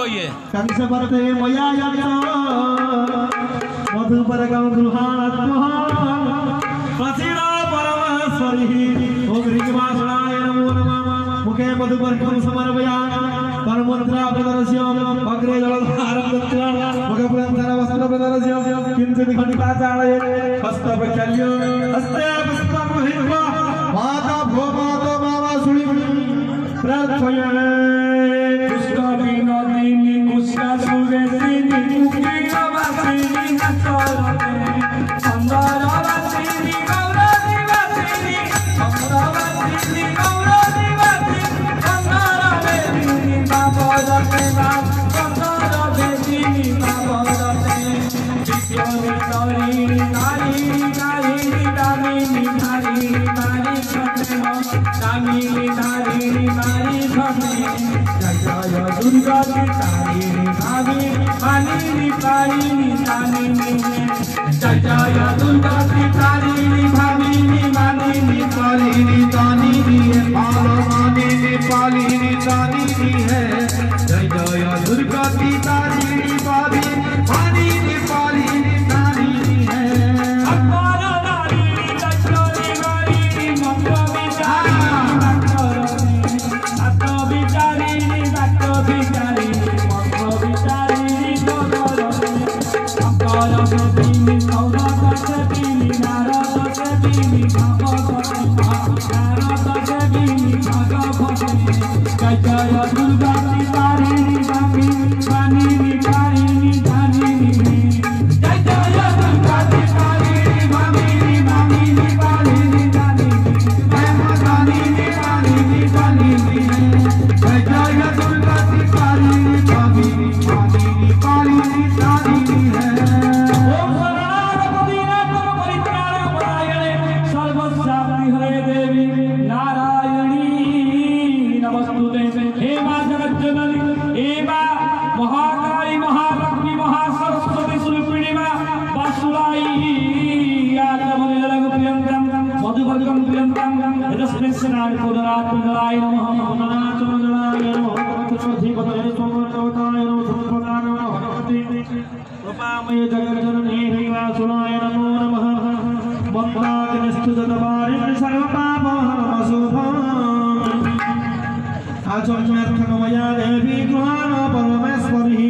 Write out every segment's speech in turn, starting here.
ये कंस परते मया मधुपर प्रसीदा परमेश्वरी ओग्रीवासनाय नमो नमः मुखे मधुपर्कं समर्पयामि परमंत्रा प्रदर्श्य अग्रे जलधारं दत्त्वा मुखपुरन्तर वस्त्र प्रदर्श्य किञ्चित् घटिका चालयेत् हस्त प्रक्षाल्य हस्ते पुष्पं गृहीत्वा माता भोमातो मावासुळिं प्रार्थये पुष्पविनोदिनी कुशलसुवेदिनी कुकीरवासिनी नटरते सुन्दरवासिनी गौरवदिवासिनी अमरवासिनी गौरवदिवासिनी सुन्दरवेदिनी बाबरते सुन्दरवेदिनी बाबरते विद्यावितरिणी नारी नारिणी दामिनी नारी नारी सत्य दामिनी नारिणी नारी सत्य जय दुर्गा तारिणी भाभी पालिनी पालिनी तानिनी जय दुर्गा तारिणी भाभिनी मानिनी पालिनी तानिनी पालो मानिनी पालिनी तानिनी है जय दुर्गा तारिणी भाभी मानिनी पालिनी तानिनी है अपार नारिणी लक्ष्मी मानिनी मंगल विचारिणी विचारिणी मंत्र विचारिणी अकालदेवी सौरदेवी नारदेवी भगवती नारदेवी भगवती जय दुर्गा तारिणी भाभी पानिनी पारिणी धानिनी जय दुर्गा तारिणी भाभिनी मानिनी पालिनी धानिनी जय धानिनी पालिनी धानिनी जय दुर्गा तारिणी भाभिनी मानिनी पालिनी धानिनी है ओम शरणागति नाम परित्राण परायणे सर्वशांति हरे देवी नारायणी नमस्तुते हे मां जगज्जननी हे मां महाकाली महालक्ष्मी महासरस्वती स्वरूपिणी मां वासुलाई आत्मनिलंग प्रियंकं मधुवर्गं प्रियंकं यदस्मिन्नाय कोदरात्मनाय नमः नाचनाय नमः अधिपतये सोमदेवताय नमः संपदाय नमः भगवती कृपामय जगज्जननी वासुलाई नमो नमः वन्दाग्निस्तुतवारिणि सर्वपापहरमशुभम् आचम्यर्थकमया देवी गृहाण परमेश्वरी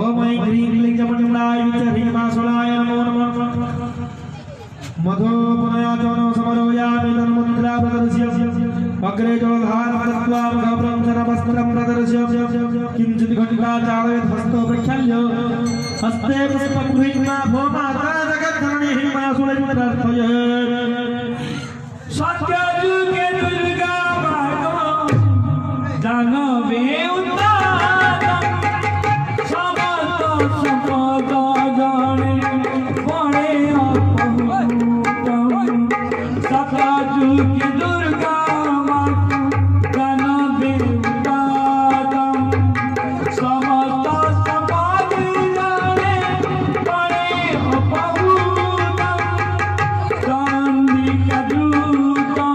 ओम ऐं ह्रीं क्लीं जपटिम्नाय विचह्रीं वासुलाय नमो नमः मधोपनयाचनो समरोयामि तन्मुद्रा प्रदर्श्य अग्रे जलधारं दत्त्वा मुखपुरं सरवस्त्रं प्रदर्श्य किञ्चित् घटिका चालयेत् हस्तो प्रक्षाल्य हस्ते पुष्पं गृहीत्वा भोमाता जगज्जननी वासुलां प्रार्थयेत् सत्ययुगे दुर्गा दानवे उद्धारं समस्त संपद जाने बड़े अपहूतम सत्ययुगे दुर्गा दानवे उद्धारं समस्त संपद जाने बड़े अपहूतम चंडिका दुर्गा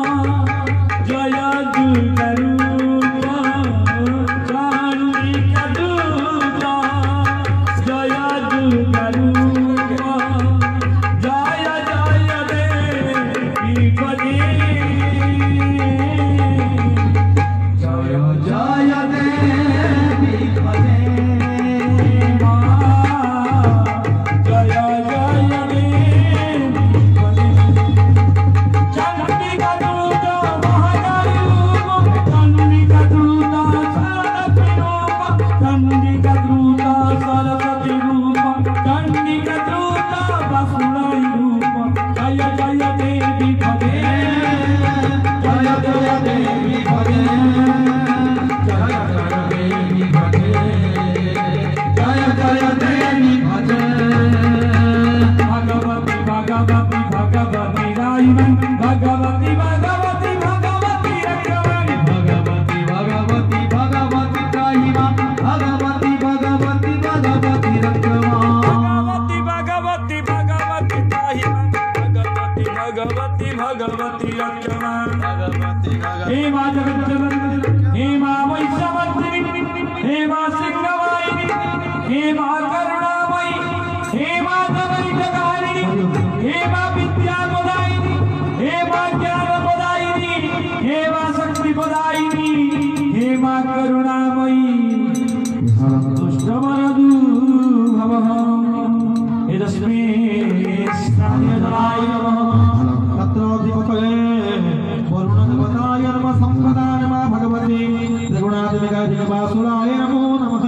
जय दुर्गा हे मां जगज्जननी हे मां महिषमर्दिनी हे मां सिंहवती हे मां करुणामयी, हे मां जगन्नाथकारिणी, हे मां विद्या प्रदायिनी, हे मां ज्ञान प्रदायिनी, हे मां शक्ति प्रदायिनी, हे मां करुणामयी दुष्टवरदू भवः यदस्मै स्नानयतराय नमः तत्रोऽधिपतये वरुणदेवताय नमः सम्पदाय नमः भगवते त्रिगुणात्मिकाधिकवासुराय नमो नमः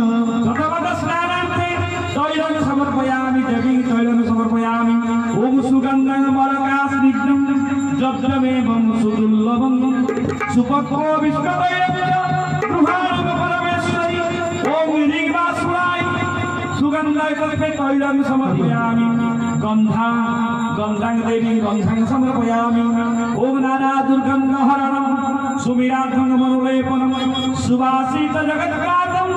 स्नानान्ते तैलं समर्पयामि देवी तैलं समर्पयामि ओम सुगन्धं मरकास्निग्धं जप्तमेवं सुदुर्लभं सुपक्वो विष्णुतैलं गृहाणं परमेश्वरी ओम ह्रीङ्वासुराय सुगन्धयुक्ते तैलं समर्पयामि गन्धं देवी गन्धं समर्पयामि ओम नाना दुर्गन्धहरणं सुमिरार्थं मनुलेपनं सुवासित जगत्कातं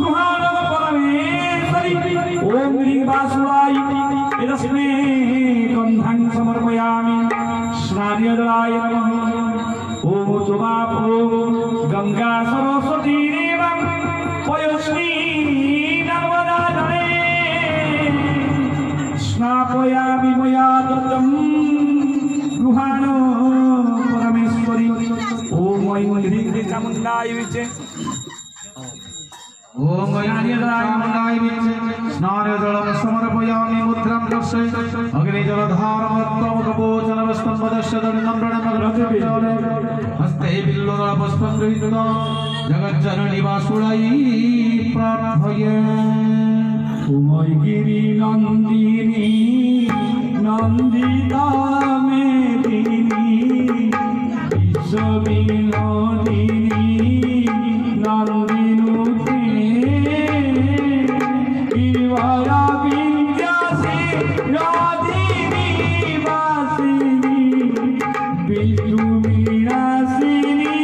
गृहाणं परमेश्वरी ओम ह्रीङ्वासुराय यदस्मै गन्धं समर्पयामि स्नानयतराय नमः ओम तुमापो गंगा सरस्वती देवं पयोस्मी नर्मदा जले स्नापयामि मया दत्तं गृहाणो परमेश्वरी ओम ऐं ह्रीं चामुण्डाय विचे ओम चामुण्डाय विचे स्नानजलं समर्पयामि मुद्रां दर्शय अग्निजलधारमत्तमुखभोजनवस्तम्भदस्य दण्डं प्रणमग्रहजले हस्ते बिल्वदलपुष्पं गृहीत्वा जगज्जननी वासुदेवी प्रार्थये उमयगिरि नन्दिनी नन्दिता मेदिनी विश्वविनोदिनी नन्दिनुते गिरिवरा विन्ध्यासी राधिनी वासिनी विष्णुविनाशिनी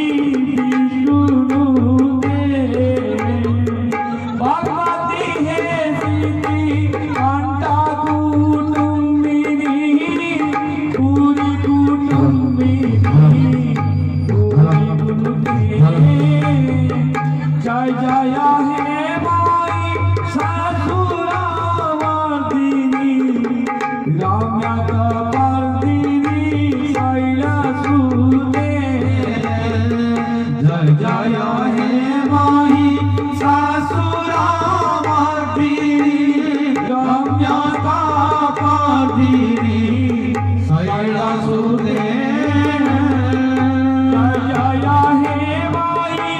विष्णुनुते भगवती हे सिद्धि कांता कुटुंबिनी पूरी कुटुंबिनी जय जय हे माई ससुरावर्तिनी रम्या कपर्दिनी शैलसुते जय जय हे माही ससुरावर्तिनी रम्या कपर्दिनी शैलसुते जय जय हे माई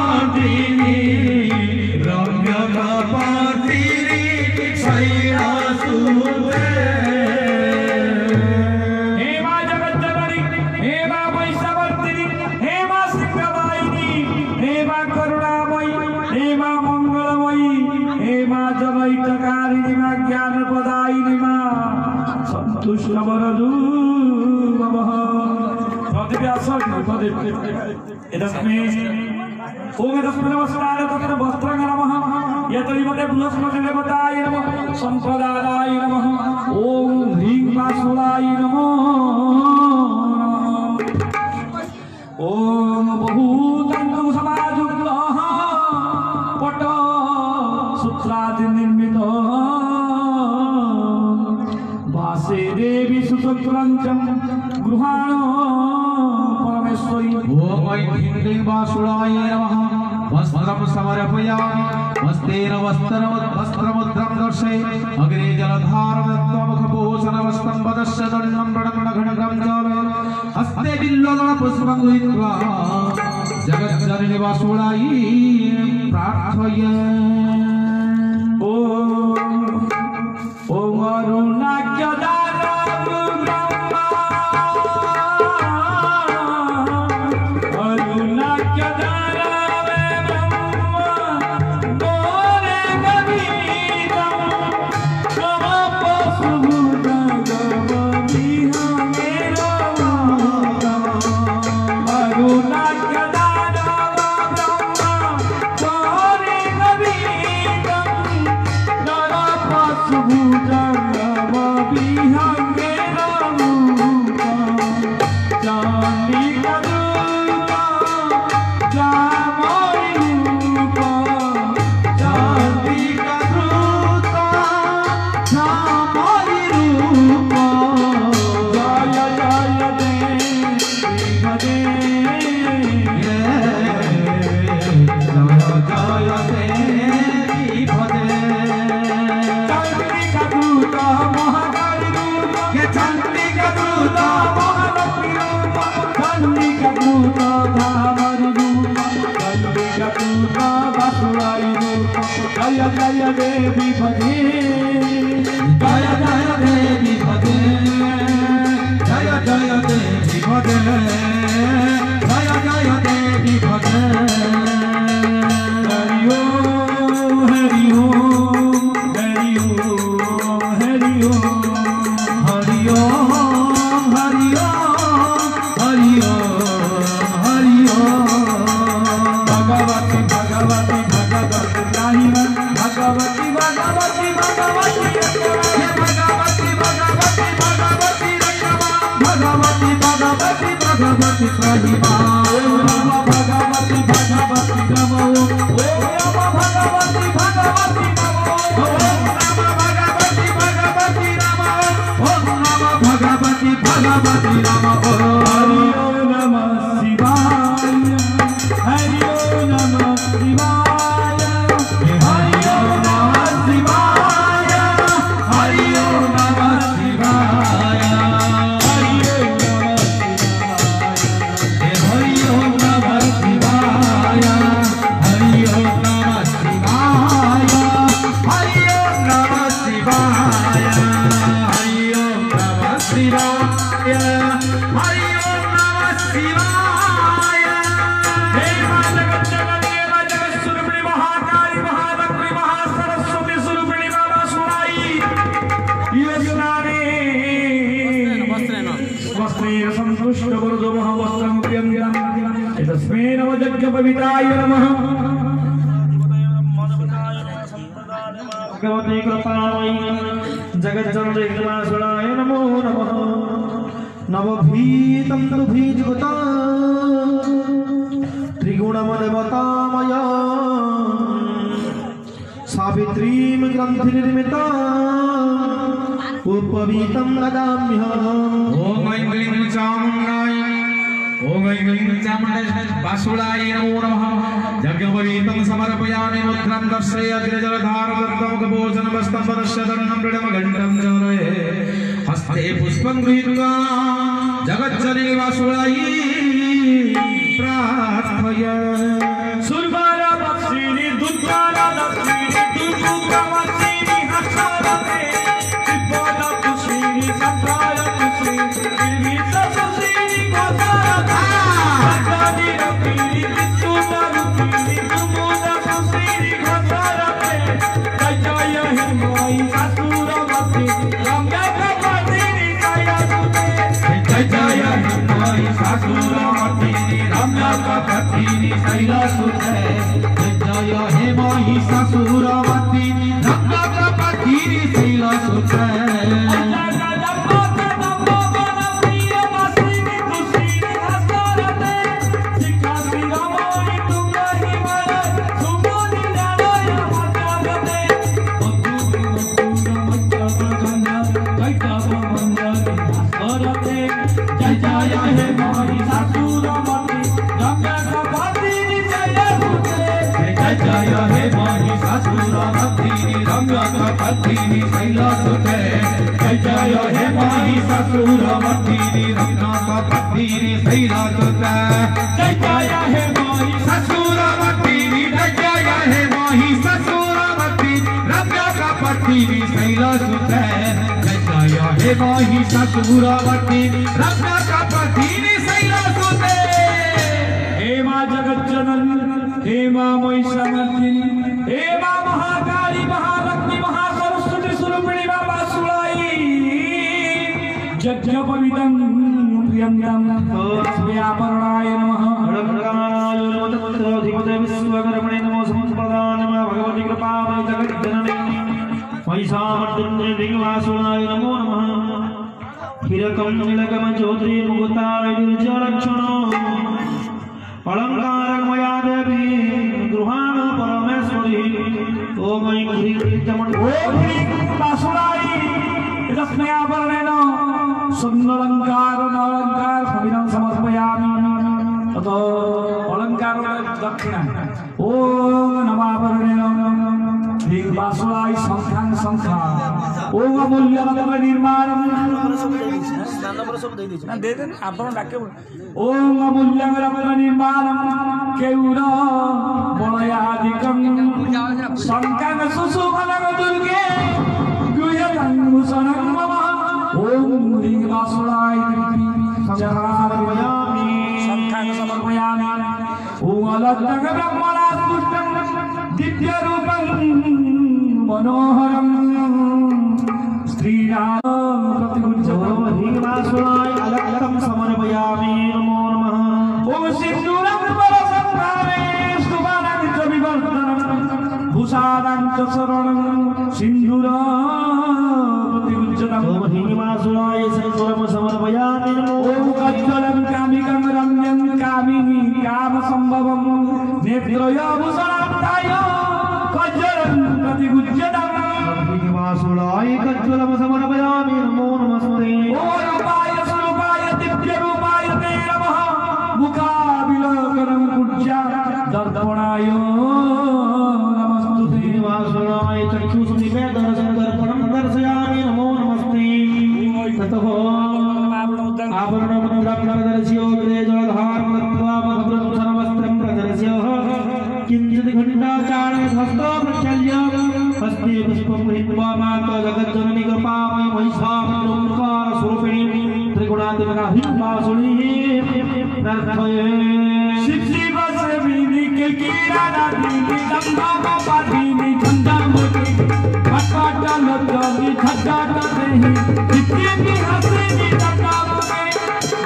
ससुरावर्तिनी रम्या कपर्दिनी शैलसुते हे मां जगज्जननी, हे मां वैष्णवर्तिनी, हे मां सिंहवाहिनी, हे मां करुणामयी, हे मां मंगलमयी, हे मां जगैककारिणी, मां ज्ञानप्रदायिनी, मां सन्तुष्टवरदू भवः यदस्मै ओम यदस्मै नमस्कार तत्र वस्त्रं नमः यतैवते बृहस्पति देवताय नमः संप्रदायाय नमः ओम ह्रीं वासुदेवाय नमो नमः ओम बहुतन्तु समायुक्तः पट सूत्रादि निर्मितः वासे देवी सुतक्रंचम गृहाणो परमेश्वरी ओम ऐं ह्रीं वासुदेवाय नमः वस्त्रं समर्पयामि वस्तेन वस्त्रमुद्रं दर्शय अग्रे जलधारमत्तमुखभूषणवस्तम्भदस्य दण्डं प्रणमग्रहं जले हस्ते बिल्वदलपुष्पं गृहीत्वा जगज्जननी वासुदेवी प्रार्थये ओम अरुणाख्यदारं ब्रह्मा अरुणाख्यदारं ब्रह्मा मोरे गवीरं समपसुभुजगमविहमेरवादम् अरुणाख्यदारं ब्रह्मा मोरे गवीरं जय जय देवी भजे जय जय देवी भजे जय जय देवी भजे जय जय देवी भजे हरि ओम हरि ओम हरि ओम हरि ओम हरि ओम हरि ओम हरि ओम हरि ओम भगवती भगवती भगवती नाही भगवती भगवती भगवती हे भगवती भगवती भगवती भगवती भगवती भगवती प्रतिभा ओम नमः भगवती भगवती नमो ओम नमः भगवती भगवती नमो ओम नमः भगवती भगवती नमः ओम नमः भगवती भगवती नमः हरि ओम नमः शिवाय हरि ओम नमः शिवाय हरि ओम नमः शिवाय हरि ओम नमः शिवाय हरि ओम नमः शिवाय हरि ओम नमः शिवाय हरि ओम नमः शिवाय हरि ओम नमः शिवाय हरि ओम नमः शिवाय हे मां जगत जननी मां जगत स्वरूपिणी महाकाली महालक्ष्मी महासरस्वती स्वरूपिणी बाबा सुनाई योगनारे वस्त्रेण संतुष्ट गुरुदेव वस्त्रं प्रियं तस्मै नवजज्ञ पवित्राय नमः भगवते कृपामयी जगज्जननी कृपासुराय नमो नमः नवभीतं दुभीजगता त्रिगुणमदेवतामया सावित्रीं ग्रन्थिनिर्मिता उपवीतं नदाम्यहम् ओम ऐं क्लीं चामुण्डाय ओम ऐं क्लीं चामुण्डाय वासुलाय नमो नमः यज्ञोपवीतं समर्पयामि मुद्रां दर्शय अग्रजलधारदत्तं कपोषणमस्तं पदस्य दण्डं मृडमघण्टं चारये हस्ते पुष्पं गृहीत्वा जगज्जननी वासुलाय प्रार्थय सुरवारा बक्षिणी दुर्गारा दक्षिणी दुर्गुप्तवक्षिणी हस्तारते त्रिपोदा कुशिनी संप्राय कुशिनी निर्मिता कुशिनी गोतारता भगवानी रपीनी विष्णुता रूपिनी दुर्मुदा कुशिनी गोतारते जय जय हे माई सासुरवती गंगा कपालिनी जय सुते जय जय हे माई सासुरवती रम्या कपतिनी शैलसुते जय जय हे माई सासुरवती रम्या कपतिनी शैलसुते जय जय हे माई सासुरवती गंगा कपालिनी जय सुते जय जय हे माही सासुरवती रम्या कपतिनी शैलसुते जय जय हे माही सासुरवती रम्या कपतिनी शैलसुते जय जय हे माई ससुरवती जय जय हे माही ससुरवती रम्या कपतिनी शैलसुते जय जय हे माही ससुरवती रम्या कपतिनी शैलसुते हे मां जगज्जननी हे मां महिषमर्दिनी हे मां महाकाली महालक्ष्मी महासरस्वती स्वरूपिणी बाबा सुलाई यज्ञोपवीतं प्रियं तस्मैऽपर्णाय नमः अडङ्गाय नमः तत्रोधिपते विश्वकर्मणे नमो संप्रदाय नमः भगवती कृपामयी जगज्जननी महिषामर्दिनी दिग्वासुराय नमो नमः हिरकं नीलकं ज्योतिर्मुकुताय दुर्जलक्षणो अलंकारमया देवी गृहाण परमेश्वरी ओम ऐं ह्रीं वासुराई तस्मैऽपर्णेन सुन्दरलङ्कार अलङ्कार सविनं समर्पयामि ततो अलङ्कार दक्षिणा ओम नमाभरणेन ह्रीं वासुराई शङ्खां शङ्खा ओम अमूल्यरत्न निर्माणं दे देन आपण डाके ओम अमूल्यरत्न निर्माणं केउर बलयादिकं शंकां सुसुभनं दुर्गे गुह्यं भूषणं मम ओम ह्रीं वासुदेवाय समर्पयामि शंखां समर्पयामि ओम अलक्तं ब्रह्मणास्पुष्टं दिव्यरूपं मनोहरं श्रीराम प्रतिगुच्छं ह्रीं वासुदेवाय अलक्तं समर्पयामि नमो नमः ओम सिंदूरं बलसंभावे स्तुवानं च विवर्धनं भूषानं च शरणं सिंदूर प्रतिगुच्छं ह्रीं वासुदेवाय सिंदूरं समर्पयामि ओम कज्जलं कामिकं रम्यं कामिनी कामसंभवं नेत्रयोभूषणान्ताय कज्जलं प्रतिगुच्छं ह्रीं वासुदेवाय कज्जलं समर्पयामि नमो नमस्ते ओम रूपाय स्वरूपाय दिव्यरूपाय ते नमः मुखाविलोकनं पूज्य दर्पणाय नमस्तुते ह्रीं वासुदेवाय चक्षुषनिवेदनं दर्पणं दर्शयामि नमो नमस्ते ततः आभरणं प्रदर्श्य अग्रे जलधारं दत्त्वा मधुरं सर्वस्त्रं प्रदर्श्य किञ्चित् घण्टाचारे हस्तो प्रचल्य हस्ते पुष्पं गृहीत्वा माता जगज्जननी कृपामयी महिषासुरस्वरूपिणी त्रिगुणात्मिका ह्रीं वासुदेवाय प्रार्थये शिव शिव सेविनी किरानादीनी दम्भमपादिनी झंझामुखी भटपाटलज्जली झज्झाटदेहि नित्येति हसिनी दत्तामुखे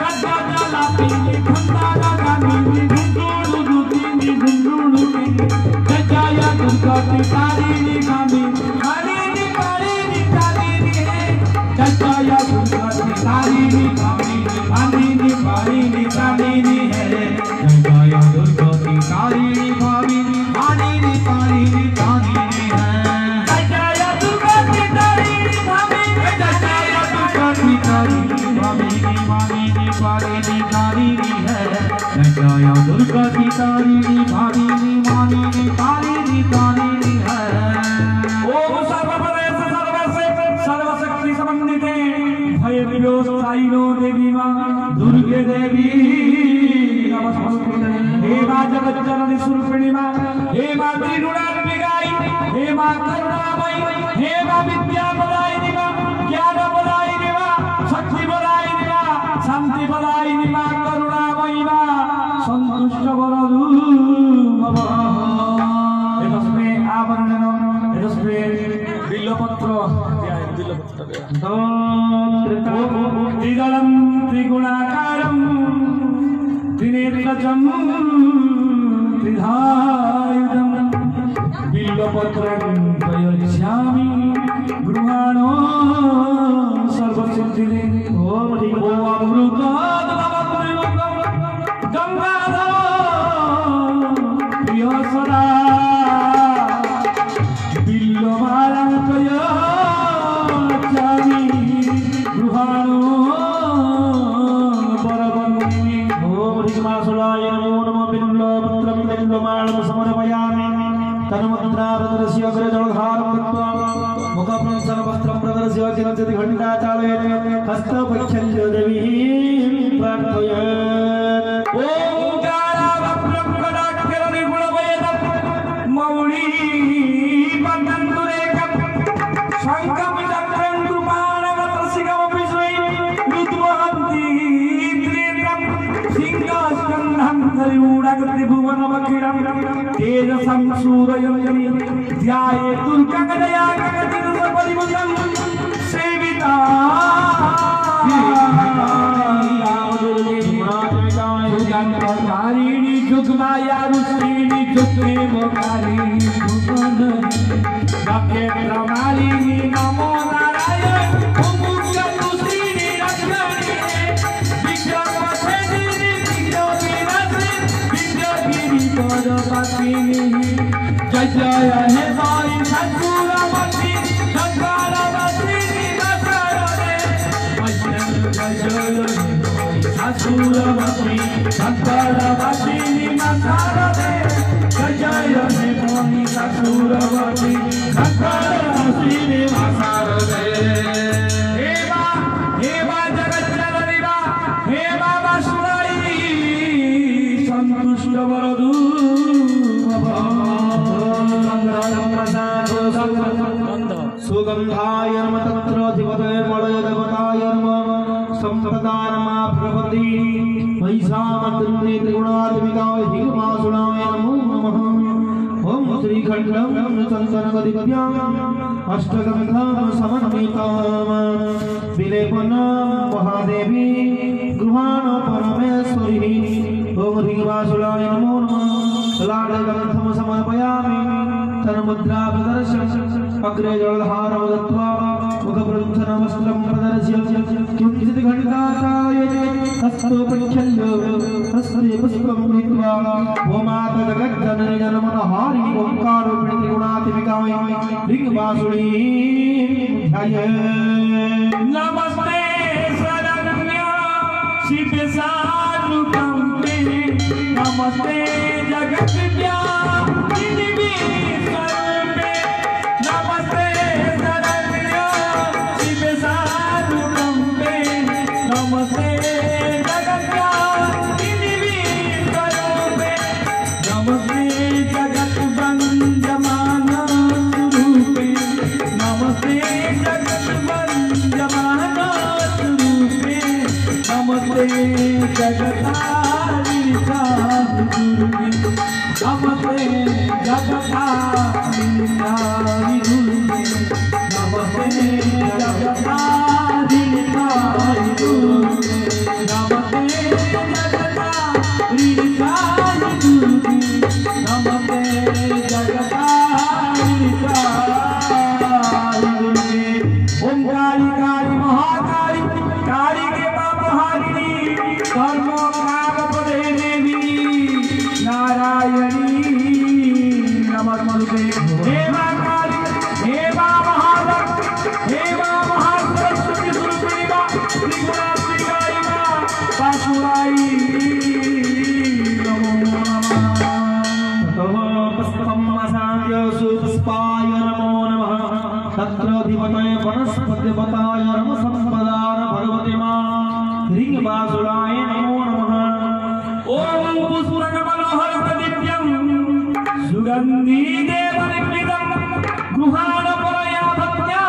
गद्गजलापिनी खंडागामिनी धुंधुडुदुतिनी धुंधुडुनी जय दुर्गति तारिणी कामी हरिणी पारिणी तारिणी जय दुर्गति तारिणी कामी हरिणी पारिणी तारिणी है जय दुर्गति तारिणी कामी हरिणी पारिणी तारिणी है जय दुर्गति तारिणी कामी जय दुर्गति तारिणी कामी हरिणी पारिणी तारिणी है जय दुर्गति तारिणी भारिणी मानिनी तारिणी तारिणी है ओम सर्वपदेश सर्वसे सर्वशक्ति समन्विते भय विभोषायिनो देवी मां दुर्गे देवी नमस्ते हे मां जगज्जननी स्वरूपिणी मां हे मां त्रिगुणात्मिकाई हे मां करुणामयी हे मां विद्याप्रदायिनी मां ज्ञानप्रदायिनी मां शक्तिप्रदायिनी मां शान्तिप्रदायिनी मां करुणामयी मां संतुष्ट वरदू एतस्मै आवरणेन एतस्मै बिल्लपत्र त्रिदलं त्रिगुणाकारं त्रिनेत्रजं त्रिधायुधं बिल्लपत्रं प्रयच्छामि गृहाणो सर्वसिद्धिदे ओम अमृतद्रवत्रिलोकं गंगाधर प्रिय सदा बिल्लमालां प्रयच्छामि गृहाणो परवन्नि ओम ह्रीं वासुदेवाय नमो नमः बिल्लपत्रं बिल्लमालां समर्पयामि तन्मुद्रा प्रदर्श्य अग्रे जलधारं दत्त्वा मुखं सर्वस्त्रं प्रदर्श्य चिरञ्चित् घण्टाचारे हस्तप्रक्षाल्य देवीं प्रार्थये ओम कालावक्रं कटाक्षरनि गुणवयनं मौळी पतन्तुरेकं शङ्खं चक्रं कृपाणगतसिकमपि स्वयं रुद्वहन्ति त्रिनेत्रं सिंहस्कन्धं गरुडगतिभुवनमखिलं तेजसं सूरयं ध्याये दुर्गगदया गगतिरसपरिमुखं सेविता कारिणी जुगमाया रुश्रीणी जुगेवकारिणी भुवन नक्षत्रमालिनी नमो नारायण मुमुक्षुश्रीणी रत्नानि विक्रमसेनिनी विक्रमविनाशिनी विक्रमगिरिपरपतिनी जय जय हे साई सद्गुरुमती संसारवसिनी दशरथे जय जय असुरवती संसारवसिनी दशरथे जय जय हे मोहि असुरवती संसारवसिनी दशरथे हे मां जगज्जननी मां हे मां वासुदेवी संतुष्ट वरदू गंधाय नमः तत्रोधिपतये मलय देवताय नमः संप्रदाय नमः भगवती महिषामर्दिनी त्रिगुणात्मिकाय हिमवासुनाय नमो नमः। ओम श्रीखंडं चंदनगदिव्यां अष्टगंधां समन्वितां विलेपनं महादेवी गृहाण परमेश्वरी। ओम ह्रीवासुलाय नमो नमः। लाडगंधं समर्पयामि तन्मुद्रा प्रदर्शय अग्रे जलधारं दत्त्वा मुखपृच्छनं वस्त्रं प्रदर्श्य किञ्चित् घण्टाचार्य हस्तो प्रक्षाल्य हस्ते पुष्पं नीत्वा ओमात जगज्जननी जनमनहारि ओंकाररूपिणी त्रिगुणात्मिकाय ह्रीवासुली ध्यायेत्। नमस्ते शरण्या शिवे सानुकंपे नमस्ते जगद्व्यापिनी स्वरूपे नमस्ते शरण्या शिवे सानुकंपे नमस्ते जगद्व्यापिनी स्वरूपे नमस्ते जगद्वन्द्यमान स्वरूपे नमस्ते जगद्वन्द्यमान स्वरूपे नमस्ते जगदारिका गुरुवे नमस्ते जगदारिका गुरुवे नमस्ते जगदारिका गुरुवे नमस्ते जगदारिका गुरुवे नमस्ते जगदारिका गुरुवे। ओम काली काली महाकाली काली के महारिणी कर्मो काम पदे देवी नारायणी नमस्ते। हे मां काली हे मां महालक्ष्मी हे मां महासरस्वती स्वरूपिणी मां त्रिगुणात्मिकाय मां पाशुराई नमो नमः। तव पुष्पं असाद्य सुपुष्पाय नमो नमः। तत्रोधिपतये वनस्पतिपताय नमः संपदाय भगवते मां ह्रीवासुलाय नमो नमः। ओम पुष्पकमलोहर प्रदीप्यं सुगंधी देवनिर्मितं गृहाण परया भक्त्या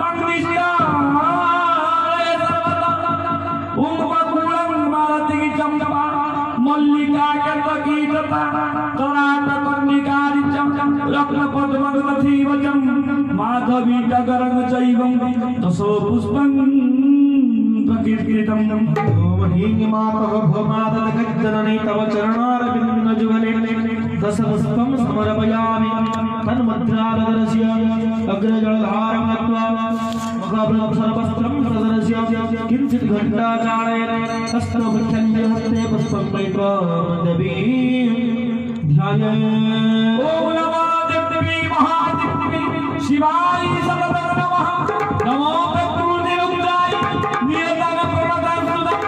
मंगलिष्टाय सर्वदा। ओम बकुलं मालती चंपा मल्लिका केतकी तथा तराट कर्णिकारी रत्नपद्मगतीवचं माधवी डगरं चैवं दशो पुष्पं प्रकीर्तितं। ओम ह्रीं मातः भवमातजगज्जननी तव चरणारविन्दजुगले दशपुष्पं समर्पयामि तन्मुद्रा प्रदर्श्य अग्रे जलधारं दत्त्वा मुखपृच्छनं वस्त्रं प्रदर्श्य किञ्चित् घण्टाचारेण हस्तो प्रक्षाल्य हस्ते पुष्पं नीत्वा देवीं ध्यायेत्। ओम नमो देवी महादेवी शिवाय सर्वदा नमः। नमो प्रकृति रुद्राय नियतन प्रमदासुदं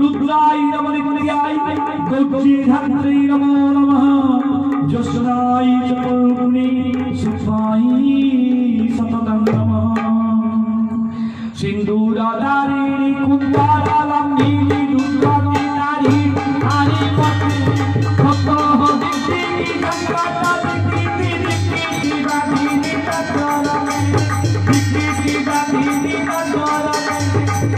रुद्राय नमोनित्याय गौरीधत्रै नमो नमः। जस्नाय चतुर्मुनि सुखाय सततं नमः। सिन्दूरधारिणी कुंभारालम्बिनी दुर्गावती नारी हरि पत्नी भक्तो दिक्ति संकटा दिक्ति दिक्ति गादिनी तत्वरमे दिक्ति गादिनी तत्वरमे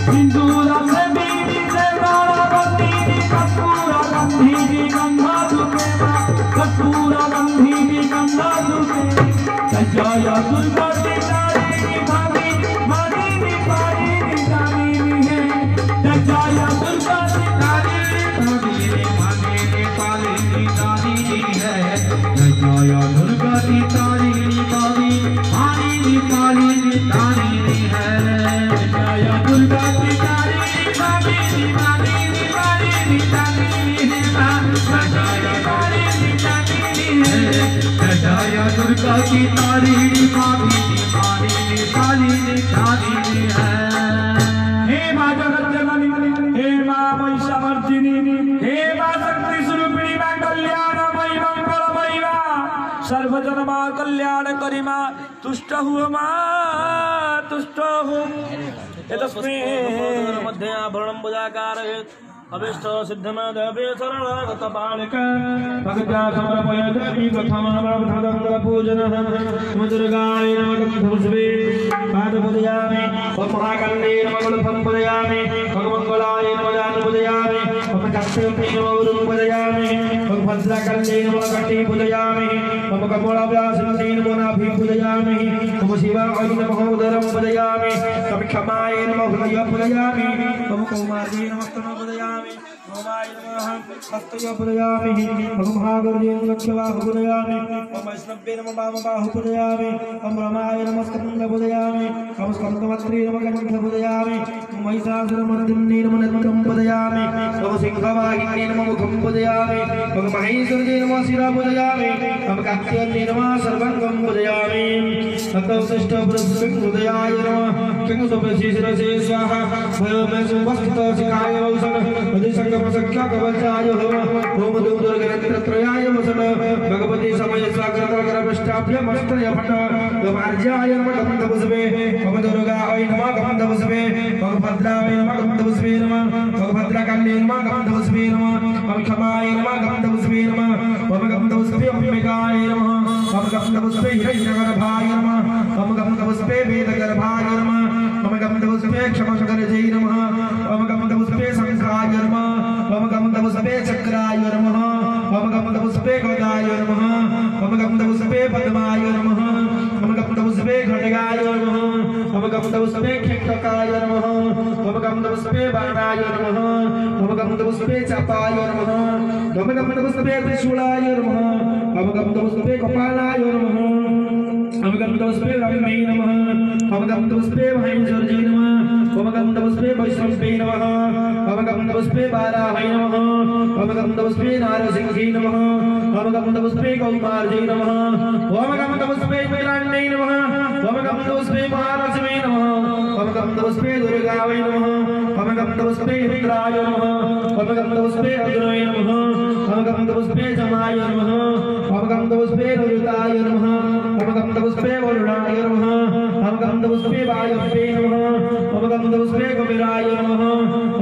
सिंदूर से बीनी से गारवती कपूर गंधी गंधाधुके कपूर गंधी गंधाधुके जय दुर्गा तारिणी भाभी मानिनी पारिनी जानिनी है जय दुर्गा तारिणी भाभी मानिनी पारिनी जानिनी है जय दुर्गा तारिणी भाभी मानिनी पारिनी जानिनी है जय दुर्गा तारिणी भाभी मानिनी पारिनी जानिनी है जय तारिणी जानिनी है जय दुर्गा की तारिणी भाभी मानिनी पारिनी जानिनी है। हे मां जगज्जननी हे मां महिषामर्दिनी हे मां शक्ति स्वरूपिणी मां कल्याणमयी मंगलमयी मां सर्वजन मां कल्याण करी मां तुष्ट हुआ मां तुष्ट हो। मध्ये आभरणं बुजाकार अभिष्ट सिद्धमदभे शरणागत बालक भक्त्या समर्पय देवी प्रथमावधदङ्ग पूजनः दुर्गाय नमः पुष्पे पादपूजयामि ओम महाकण्डे नमः गुणफलं पूजयामि ओम मंगलाय नमः दानं पूजयामि ओम कक्षपे नमः गुरुं पूजयामि ओम भद्रकण्डे नमः कटी पूजयामि ओम कपोलव्यासनते नमः नाभि पूजयामि ओम शिवाय नमः उदरं पूजयामि ओम क्षमाय नमः हृदय पूजयामि ओम कौमार्ये नमः स्तन पूजयामि ओमाय नमः हस्तय पूजयामि ओम महागुरुं लक्ष्यवाहु पूजयामि ओम वैष्णवे नमः वामबाहु पूजयामि ओम रमाय नमः स्कन्द पूजयामि ओम स्कन्दवत्रे नमः कंठ पूजयामि ओम महिषासुरमर्दिन्ये नमः नेत्रं पूजयामि ओम सिंहवाहिन्ये नमः मुखं पूजयामि ओम महेश्वरये नमः शिरा पूजयामि ओम कात्यायने नमः सर्वाङ्गं पूजयामि ततोष्ट पुरुषं हृदयाय नमः किंसुपशिशिरसे स्वाहा भयमे सुवस्थित शिखाय वौसन अधिसंगमसख्या कवचाय ओम दुर्गरत्रयाय वसन भगवती समय स्वाग्रतगरपृष्ठाभ्यमस्त्रय फट गमार्जाय नमः गन्धपुष्पे ओम दुर्गाय नमः गन्धपुष्पे ओम भद्राय नमः गन्धपुष्पे नमः ओम भद्रकाल्ये नमः गन्धपुष्पे नमः ओम क्षमाय नमः गन्धपुष्पे नमः ओम गन्धपुष्पे अंबिकाय नमः ओम गन्धपुष्पे हिरण्यगर्भाय नमः ओम गन्धपुष्पे वेदगर्भाय नमः ओम गन्धपुष्पे क्षमशकरजै नमः ओम गन्धपुष्पे शंखाय नमः ओम गन्धपुष्पे चक्राय नमः ओम गन्धपुष्पे गदाय नमः ओम गन्धपुष्पे पद्माय नमः ओम गन्धपुष्पे खड्गाय नमः ओम गन्धपुष्पे खिक्ककाय नमः ओम गन्धपुष्पे बाणाय नमः ओम गन्धपुष्पे चापाय नमः ओम गन्धपुष्पे त्रिशूलाय नमः ओम गन्धपुष्पे कपालाय नमः ओम गन्धपुष्पे रम्ये नमः ओम गन्धपुष्पे महेश्वरजी नमः ओम गन्धपुष्पे वैष्णवे नमः ओम गन्धपुष्पे वाराहै नमः ओम गन्धपुष्पे नारसिंहे नमः ओम गन्धपुष्पे कौमार्यै नमः ओम गन्धपुष्पे हिरण्यै नमः ओम गन्धपुष्पे महालक्ष्मी नमः ओम गन्धपुष्पे दुर्गायै नमः ओम गन्धपुष्पे इंद्राय नमः ओम गन्धपुष्पे अग्नये नमः ओम गन्धपुष्पे जमाय नमः ओम गन्धपुष्पे दुर्गाय नमः ओम गन्धपुष्पे वरुणाय नमः ओम गन्धपुष्पे वायवे नमः ओम गन्धपुष्पे कपिलाय नमः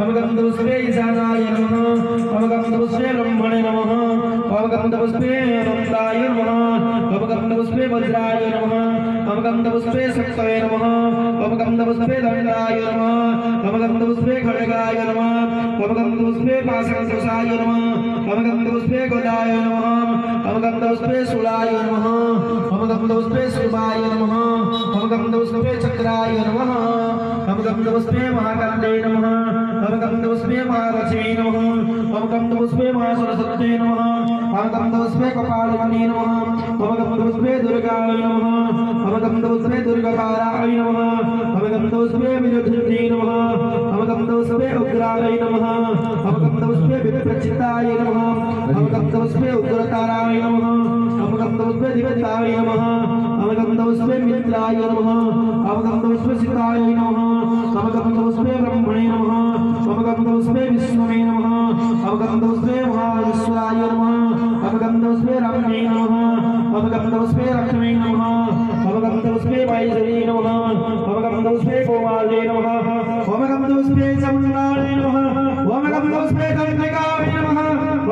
ओम गन्धपुष्पे ईशानाय नमः ओम गन्धपुष्पे ब्रह्मणे नमः ओम गन्धपुष्पे नन्दाय नमः ओम गन्धपुष्पे वज्राय नमः ओम गन्धपुष्पे शक्तये नमः ओम गन्धपुष्पे दण्डाय नमः ओम गन्धपुष्पे खड्गाय नमः ओम गन्धपुष्पे पाशंकुशाय नमः ओम गन्धपुष्पे गदाय नमः ओम गन्धपुष्पे शूलाय नमः ओम गन्धपुष्पे शिवाय नमः ओम गन्धपुष्पे चक्राय नमः ओम गन्धपुष्पे महाकण्डे नमः ओम गन्धपुष्पे महालक्ष्मी नमः ओम गन्धपुष्पे महासरस्वत्यै नमः ओम गन्धपुष्पे कपालिनी नमः ओम गन्धपुष्पे दुर्गाय नमः ओम गन्धपुष्पे दुर्गाकाराय नमः ओम गन्धपुष्पे विरुद्धिन्यै नमः ओम गन्धपुष्पे उग्राय नमः ओम गन्धपुष्पे विप्रचिताय नमः ओम गन्धपुष्पे उग्रताराय नमः ओम गन्धपुष्पे दिव्यताय नमः ओम गन्धपुष्पे मित्राय नमः ओम गन्धपुष्पे सिताय नमः ओम गन्धपुष्पे ब्रह्मणे नमः ओम गन्धपुष्पे विष्णवे नमः ओम गन्धपुष्पे महाविश्वाय नमः ओम गन्धपुष्पे रम्ये नमः ओम गन्धपुष्पे लक्ष्मी नमः ओम गन्धपुष्पे महेश्वरी नमः ओम गन्धपुष्पे कौमार्ये नमः ओम गन्धपुष्पे चामुण्डाय नमः ओम गन्धपुष्पे कन्यकाय नमः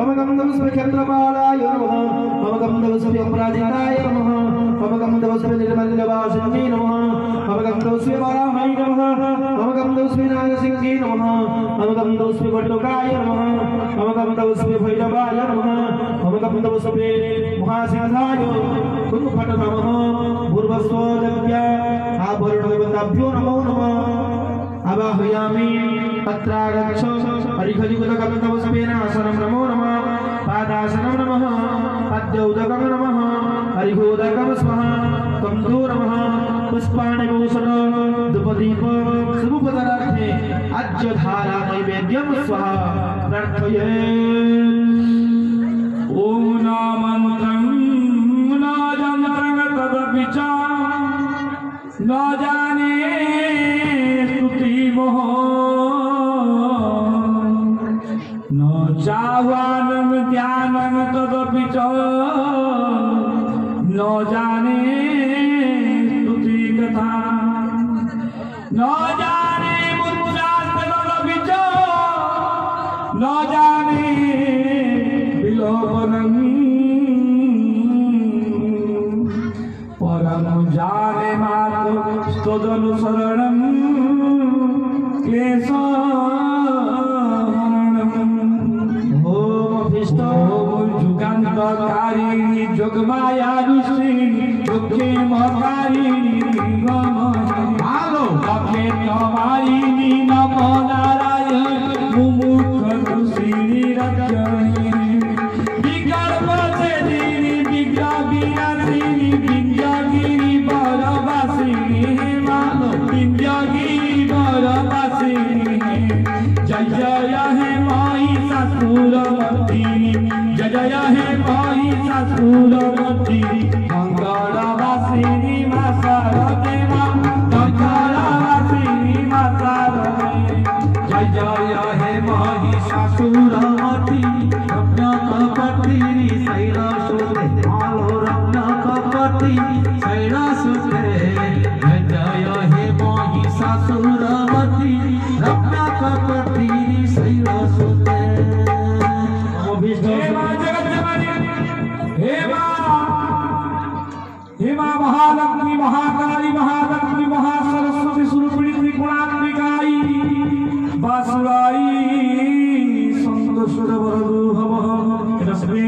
ओम गन्धपुष्पे क्षत्रपालाय नमः ओम गन्धपुष्पे अपराजिताय नमः ओम गन्धपुष्पे निर्मलवासिन्यै नमः ओम गन्धपुष्पे वाराहै नमः ओम गन्धपुष्पे नारसिंहे नमः ओम गन्धपुष्पे वटुकाय नमः ओम गन्धपुष्पे भैरवाय नमः ओम गन्धपुष्पे महासिंहाय कुरुफट नमः पूर्वस्वज्ञ आभरणदेवताभ्यो नमो नमः आवाहयामि तत्रागच्छ हरिखलिगुतगन्धपुष्पेन आसनं नमो नमः पादासनं नमः पाद्यौदकं नमः हरिभोदकं स्वाहा कन्दो नमः पुष्पाणि भूषण धूपदीप शुभपदार्थे आज्यधारा नैवेद्यं स्वाहा प्रार्थये ओम न मंत्रं न यन्त्रं तदपि च न जाने स्तुतिमोह न चाह्वानं ध्यानं तदपि च न जाने स्तुति कथा न जाने मुद्रास्तदपि च न परम जाने मात स्तोदनु शरणं क्लेश जुगान्तकारिणी जोगमाया ऋषिणी दुखे मकारिणी लखे तमारिणी नमो नारायण मुमुख ऋषिणी रक्षणी विकल्प सेदिनी विज्ञा विनाशिनी विद्यागिरी बरवासिनी मानो विद्यागिरी बरवासिनी जय जय हे महिषासुरमर्दिनी जय जय हे महिषासुरमर्दिनी मंगलवासिनी मा शारदे मा मंगलवासिनी मा शारदे जय जय हे महिषासुरमर्दिनी रत्नकपटिनी शैलसुते मालो रत्नकपटिनी शैलसुते जय जय हे महिषासुरमर्दिनी रत्नकपटिनी शैलसुते हेमा महालक्ष्मी महाकाली महालक्ष्मी महासरस्वती स्वरूपिणी त्रिगुणात्मिकाई बासुराई संतोषद वरदुभव तस्मै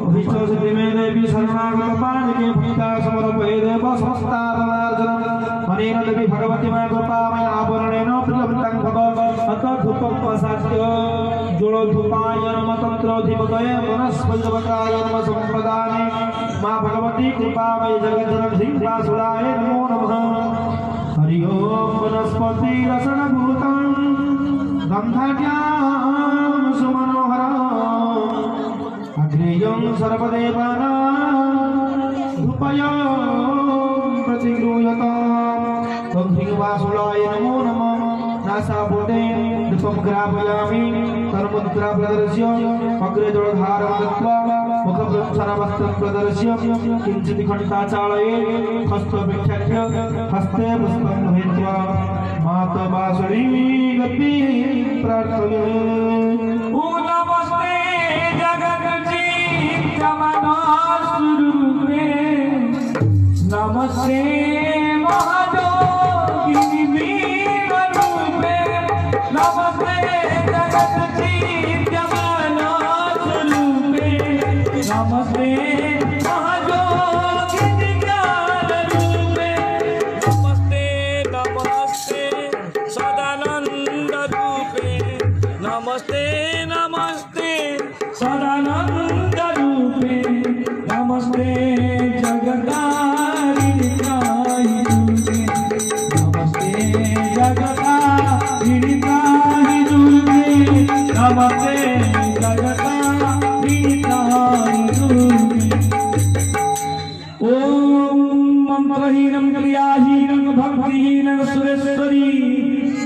अभिष्टसिद्धि मे देवी शरणागत पाणिके भूता समर्पये देव संस्थापनार्जनं मनेन देवी भगवती मा कृपामय आवरणेन प्रियवन्तं भव अतधुपपसाद्य जोड़ोधुपाय नमः तन्त्रोधिपतये वनस्पतिपताय नमः संप्रदाने मा भगवती कृपामय जगज्जननी वासुदाय नमो नमः हरि ओम वनस्पति रसन गुरुतं गंधाढ्यां सुमनोहरम् अग्रेयं सर्वदेवानां धूपयं प्रतिगृह्यताम् ओम ह्रीं वासुदाय नमो नमः नासापुटे दीपं ग्रापयामि कर्मुद्रा प्रदर्श्य अग्रे जलधारं दत्त्वा मुखप्रक्षालवस्त्रं प्रदर्श्य किञ्चित् घण्टाचालये हस्तभिक्षाख्य हस्ते पुष्पं गृहीत्वा मातवासुरीं गपि प्रार्थये नमस्ते जगज्जीवनस्वरूपे नमस्ते महायोगिनी वीररूपे नमस्ते जगज्जीवनस्वरूपे नमस्ते महायोगिनी ज्ञानरूपे नमस्ते नमस्ते सदानंद रूपे नमस्ते नमस्ते सदानंद रूपे नमस्ते जगदारिणी काहि रूपे नमस्ते जगदारिणी काहि रूपे नमस्ते जगदारिणी काहि रूपे ओम मंत्रहीनं क्रियाहीनं भक्तिहीनं सुरेश्वरी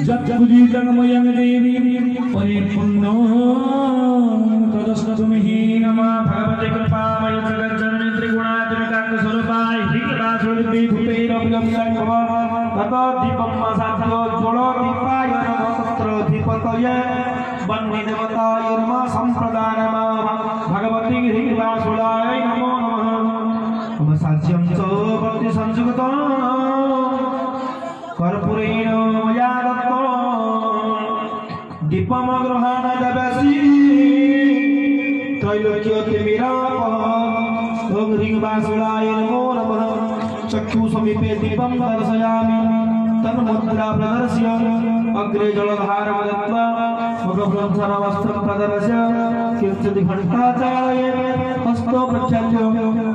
जगद्गुरुतं मयं देवी परिपूर्णो तदस्तु मे नमः भगवते कृपामय जगज्जननी त्रिगुणात्मिकां स्वरूपाय ह्रीवासुदेवी भूतेरभयं भव ततो दीपं साध्यो जोड़ो दीपाय नमः तत्रोधिपतये वन्नी देवताय नमः संप्रदाय नमः भगवती ह्रीवासुदाय नमो नमः नमः साज्यं च भक्ति संयुक्तं कर्पूरेण मया दत्तं दीपमग्रहाण ददसि त्रैलोक्यतिमिरापः ओम ह्रीं वासुदाय नमो नमः चक्षु समीपे दीपं दर्शयामि तन्मुद्रा प्रदर्श्य अग्रे जलधारं दत्त्वा मुखप्रक्षालवस्त्रं प्रदर्श्य किञ्चित् घण्टाचालये हस्तो प्रक्षाल्य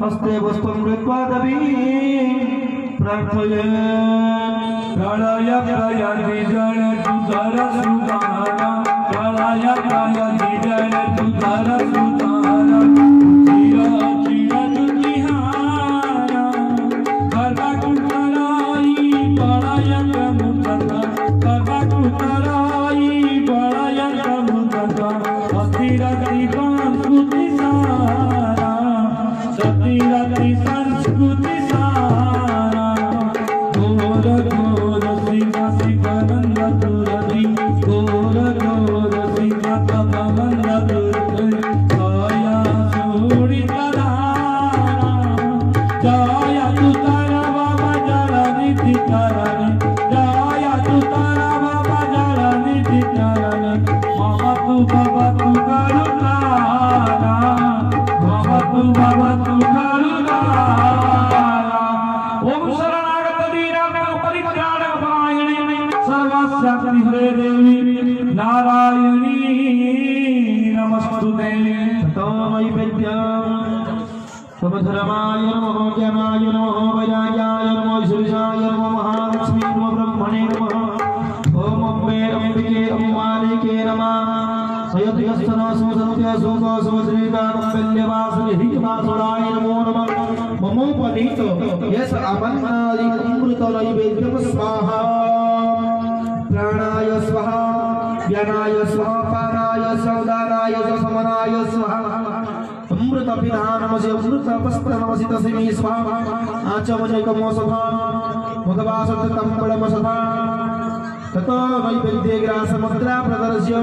हस्ते पुष्पं कृत्वा दवीं प्रार्थये प्रलय प्रयति जन तुधर सुदाना प्रलय प्रयति जन तुधर सुदाना चिर चिर तुतिहारा कर्मकुतराई प्रलय प्रमुदता कर्मकुतराई प्रलय प्रमुदता अतिरति संस्कृति सारा सतिरति संस्कृति सारा घोर घोर शिवा शिवानंद तुरति घोर घोर शिवा तमानंद तुरति जया सूरितधारा जया तुतारा ओम शरणागत दीनानां परित्राणपरायणे सर्वशक्ति हरे देवी नारायणी नमस्तुते। ततोमयि विद्यां समधर्माय नमः ज्ञानाय नमः वैराग्याय नमः ईश्वराय नमः महालक्ष्मी नमः ब्रह्मणे नमः। ओम अम्बे अम्बिके अम्बालिके नमः। सयतिस्तनो सुसन्त्य सुखो सुश्रीकामल्यवासने हितवासुराय नमो नमः। ममोपनीतो यस अमन्नादि अमृत नैवेद्यं स्वाहा। प्राणाय स्वाहा ज्ञानाय स्वाहा पानाय सौदानाय समनाय स्वाहा। अमृत पिधानमसि अमृत वस्त्रमसि तस्मै स्वाहा। आचमनैकमो सभा मदवासत तम्बळमसभा। ततो नैवेद्यग्रासमुद्रा प्रदर्श्य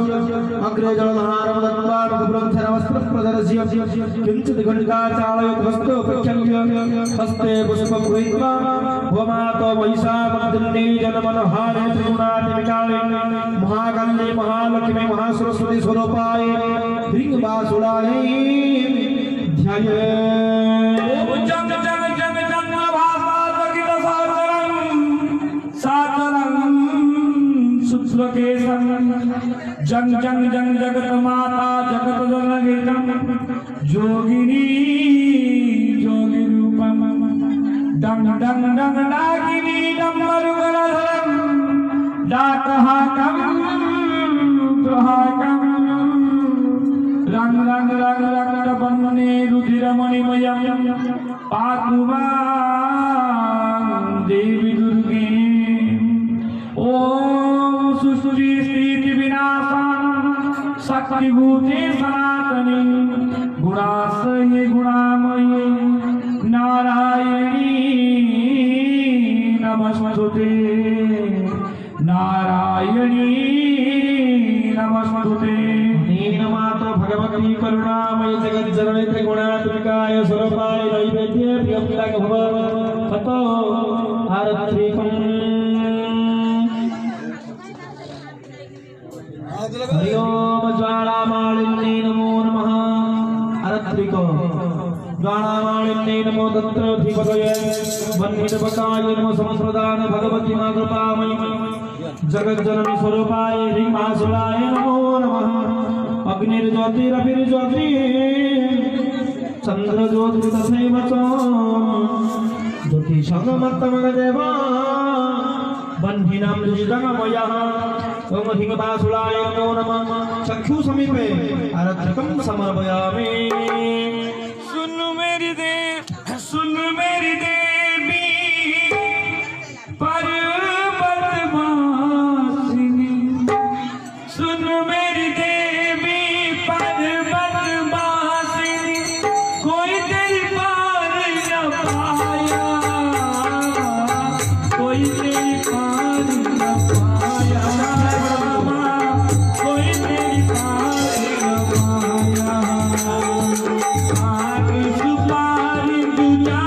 अग्रे जलधारं दत्त्वा नवग्रन्थनवस्त्रं प्रदर्श्य किञ्चित् घटिका चालयत् हस्तो प्रक्षाल्य हस्ते पुष्पं गृहीत्वा होमातो महिषामर्दिन्ये जनमनहारे त्रिगुणात्मिकाले महाकाले महालक्ष्मी महासरस्वती स्वरूपाय ह्रीङ्बासुरायै ध्यायेत्। जग जग जग चन्द्रभासा जगित साचरं शुक्लकेशं जंग जंग जंग जगत माता जगत जनगीतं जोगिनी जोगी रूपं डंग डंग डंग डाकिनी डम्बरुगरधरं डाकहाकं प्रहाकं रंग रंग रंग रक्तबन्ने रुधिरमणिमयं पातु मां देवी दुर्गे। ओम सुसुरी स्थिति विनाशान शक्तिभूते सनातनी गुणाश्रये गुणामये नारायणी नमस्तुते नारायणी नमस्तुते। नीनमात्र भगवती करुणामयि जगज्जननी त्रिगुणात्मिकाय स्वरूपाय नैवेद्ये प्रियं भव। ततो आरत्रिकम् हरि ओम ज्वालामालिन्ये नमो नमः। आरत्रिको ज्वालामालिन्ये नमो तत्रधिपतये वह्नितपकाय नमः। संप्रदान भगवती मा कृपामयि जगज्जननी स्वरूपाय ह्रीङ्बासुराय नमो नमः। अग्निर्ज्योतिरभिर्ज्योति चन्द्रज्योति तथैव च ज्योतिषमत्तमगदेव बन्धिनां दुष्टमयः। ओम ह्रीङ्बासुराय नमो नमः। चक्षु समीपे आरत्रिकं समर्पयामि। सुन मेरी देवी पर्वतवासिनी सुन मेरी देवी पर्वतवासिनी कोई तेरी पार न पाया कोई तेरी पार न पाया कोई तेरी पार न पाया। आग सुपारी दुनिया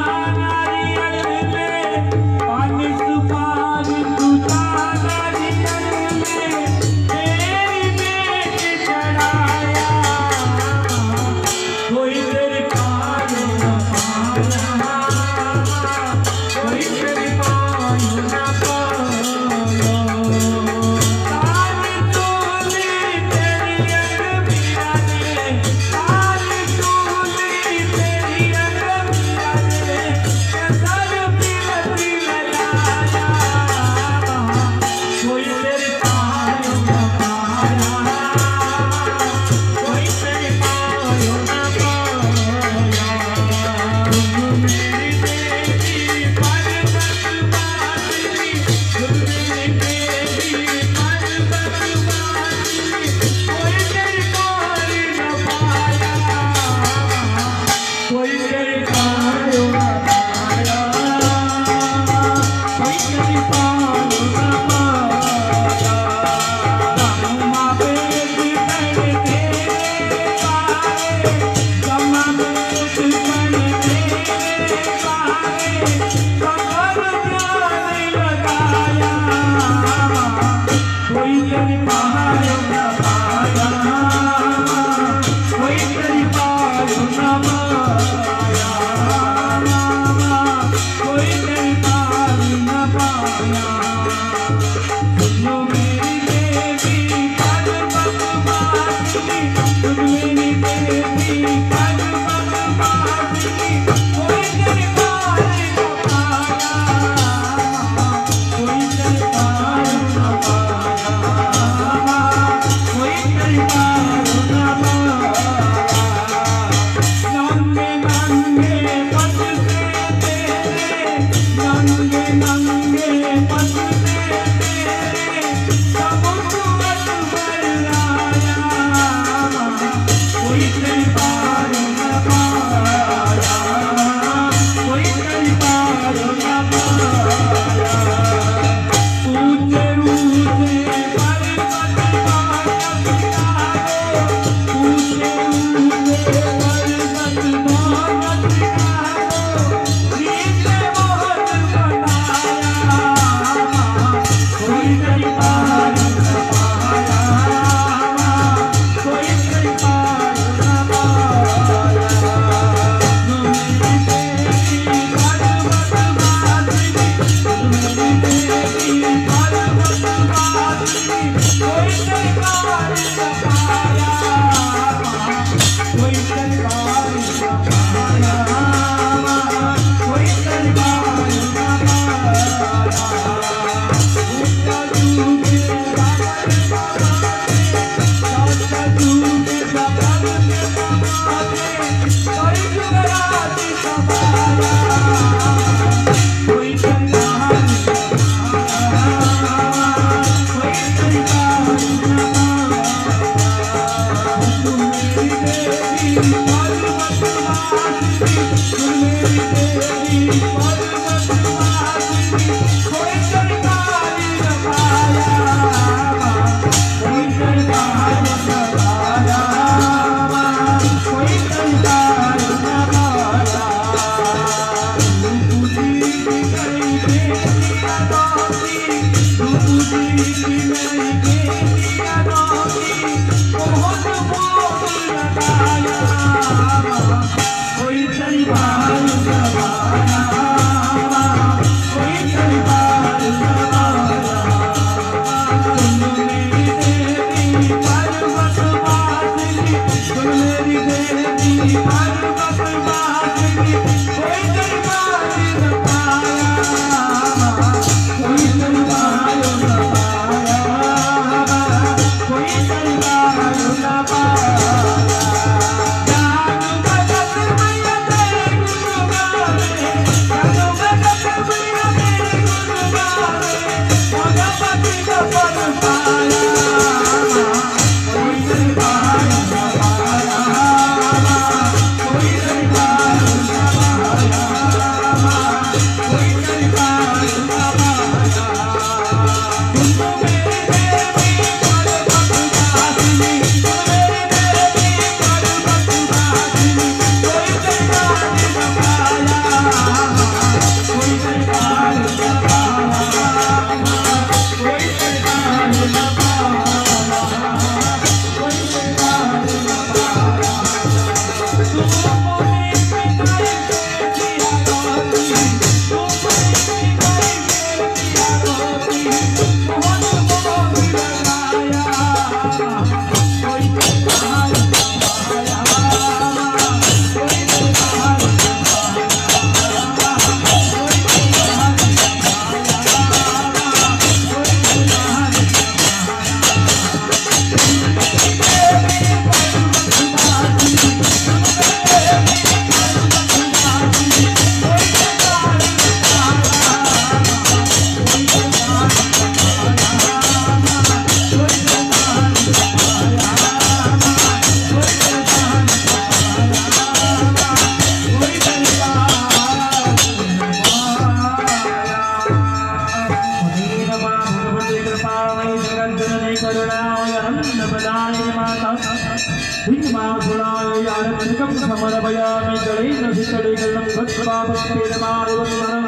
समर्पयामि जलेन शीतलीकरणं भस्मापस्पेदमारुवन्दनम्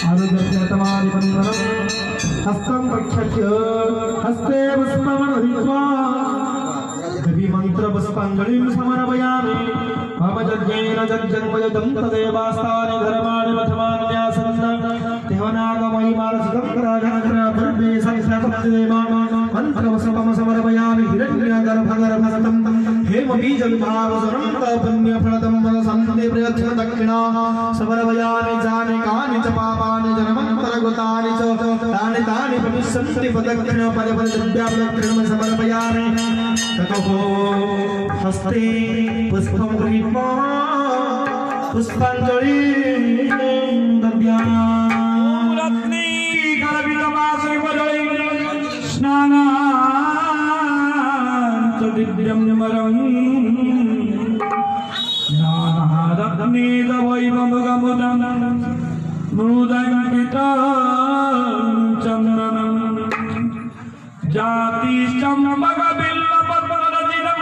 आरुद्रत्यतमादिवन्दनम् हस्तं प्रक्षाल्य हस्ते पुष्पमनुहित्वा दिव्यमन्त्रपुष्पाञ्जलिं समर्पयामि मम यज्ञेन यज्ञं वयदं तदेवास्तानि धर्माणि प्रथमान्यासन् भवनाग महिमारसदंकराजनकरा पुर्वे संस्कृतदेवा मंत्रवसवम समर्पयामि हिरण्यगर्भगर्भसतं हेमबीजविभावसरं पुण्यफलदं वरसन्ते प्रयच्छन दक्षिणा समर्पयामि जानिकानि च पापानि जन्मन्तरगतानि च तानि तानि भविष्यन्ति प्रदक्षिण पदपदद्याप्रदक्षिणं समर्पयामि ततो हस्ते पुष्पं गृहीत्वा पुष्पाञ्जलि रत्नी कलपितमासनिपदळि स्नानाञ्च दिव्यं वरं नानारत्नेदवैवमुगमुदं मृदङ्कितं चन्दनं जातिश्चम्बकबिल्वपत्ररचितं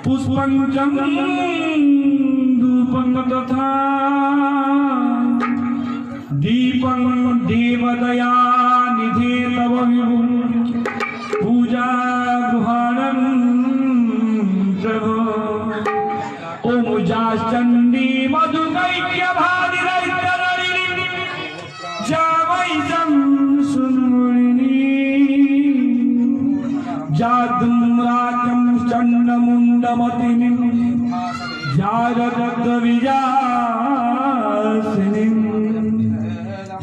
पुष्पं धूपं तथा दीपं देवदया निधे तव विभुं पूजा गुहानं प्रभो ओम जाश्चण्डी मधुकैक्यभादिरैत्यनलिनी जावैजं सुन्मुनिनी जाधूम्राजं चण्डमुण्डमतिनिं जारदग्धविजासिनीं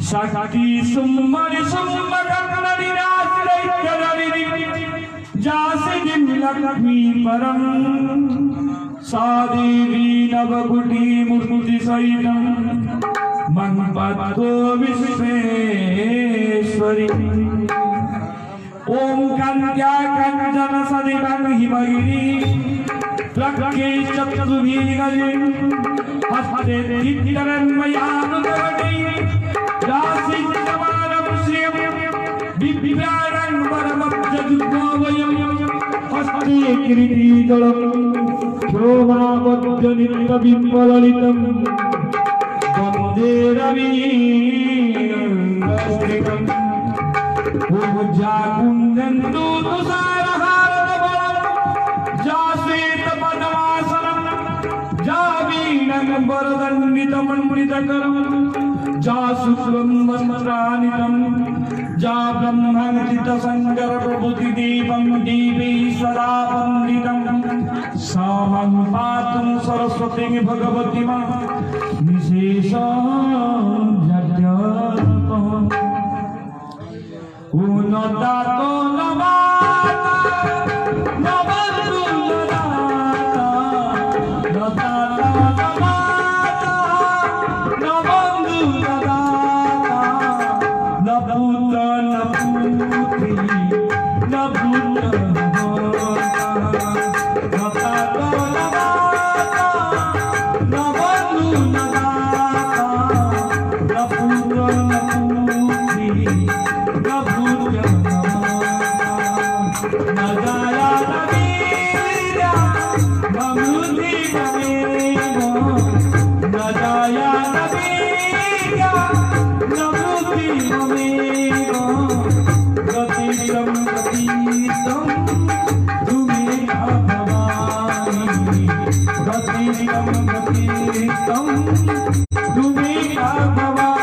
शक्ति सुम्मनि सुम्मकर्णनिराश्रैत्यनलिनी जासिनीं लक्ष्मी परं सा देवी नवकुटीमूर्तिसहितं मन्पतो विश्वेश्वरी ओम कन्या कंचन सदिवं हिमगिरी प्रज्ञे चतुर्भुजि हस्ते चित्तरन्मयानुगवति राशिचमानं श्रियं दिव्यारं वरमब्जजुग्मवयं हस्ते किरीटिदलं शोभावज्जनित्यबिम्बललितं वन्दे रविन्द्रस्त्रिकम् जाकुन्दन्तु तुषारहारतबलं जाश्वेतपद्मासनं जावीणं वरदण्डितमण्डितकरं जाशुक्लं वस्त्रानितं जा ब्रह्मचित्तसङ्करप्रभृतिदीपं दीपे सदा वन्दितं सा मं पातु सरस्वतीं भगवती मां विशेषं Unadato navata, navatu nadata, nadata navata, navandu nadata, naputa naputi, naputa navata, nadata navata, navandu nadata, naputa naputi. Nagaya Navira, Mamudi Mamego, Nagaya Navira, Mamudi Mamego, Gatitam Gatitam, Tumika Bhavani, Gatitam Gatitam, Tumika Bhavani, Gatitam Gatitam, Tumika Bhavani.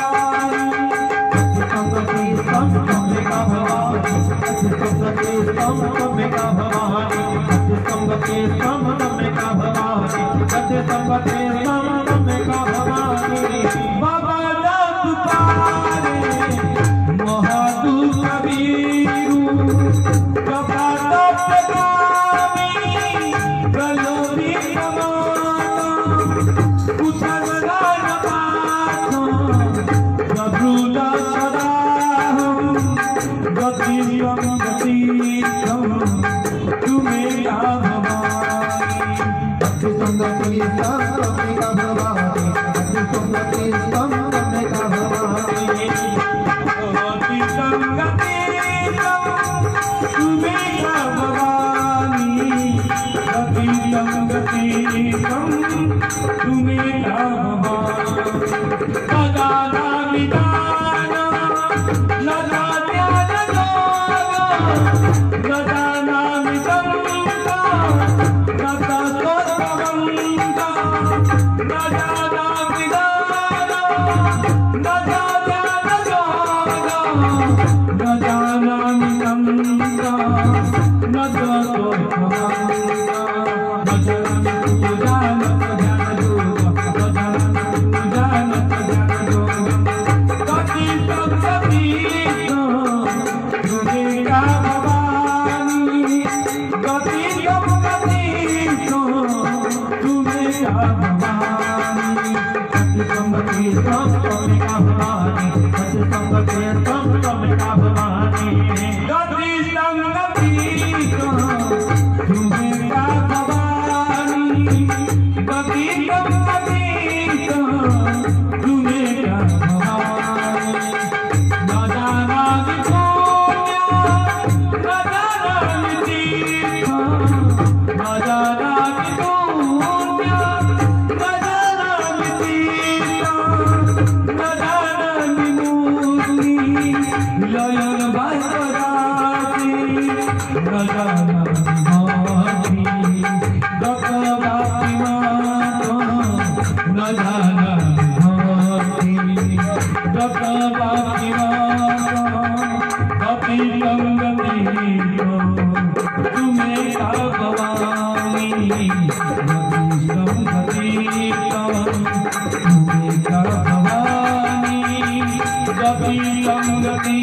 Raja लयन बाजराती गजाना भाती गगबाती मातो न जाना भाती गगबाती मातो कपि गंगती तुम्हें का भवानी गति तुम्हें का भवानी कपि गंगती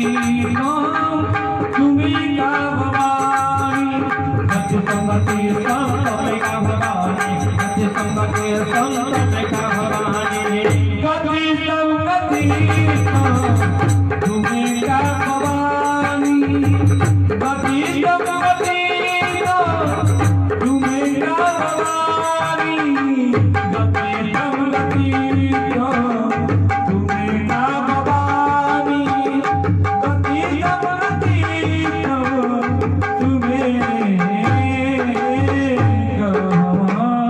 तुम्हें का भवानी गति संगति संगति का भवानी गति संगति संगति का भवानी गति संगति तुम्हें का भवानी गति संगति तुम्हें का भवानी गति संगति तुम्हें का भवानी गति संगति तुम्हें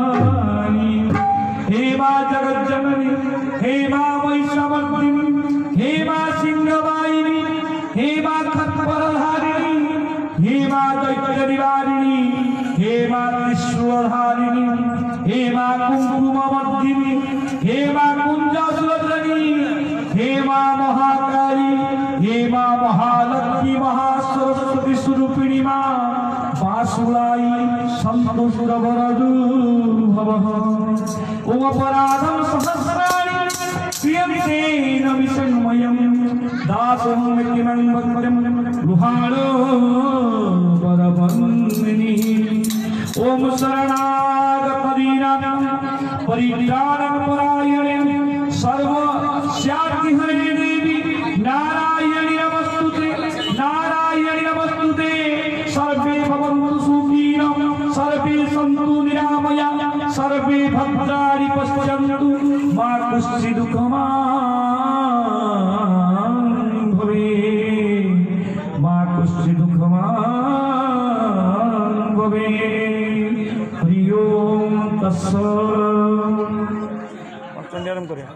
भवानी। हे मां जगत जननी हे मां महिषमर्दिनी हे मां सिंहवाहिनी हे मां खत्परधारिणी हे मां दैत्य निवारिणी हे मां त्रिशूलधारिणी हे मां कुंकुमवर्धिनी हे मां कुंजसुलोचनी हे मां महाकाली हे मां महालक्ष्मी महासरस्वती स्वरूपिणी मां वासुलाई संतुष्टवरदू भवः। ओम अपराधं सहस्राणि क्रियन्ते न विसन्मयं दासों किमं भक्तं गृहाणो परबन्धिनी। ओम शरणागतदीनां परित्राणपरायणे सर्वस्यार्तिहरिणे देवी नारायणी नमस्तुते नारायणी नमस्तुते। सर्वे भवन्तु सुखिनः सर्वे सन्तु निरामयाः सर्वे भद्राणि पश्यन्तु मा कश्चित् दुःखमान् भवेत् मा कश्चित् दुःखमान् भवेत्। हरि ओम तत्सत्। चंडी आरंभ करें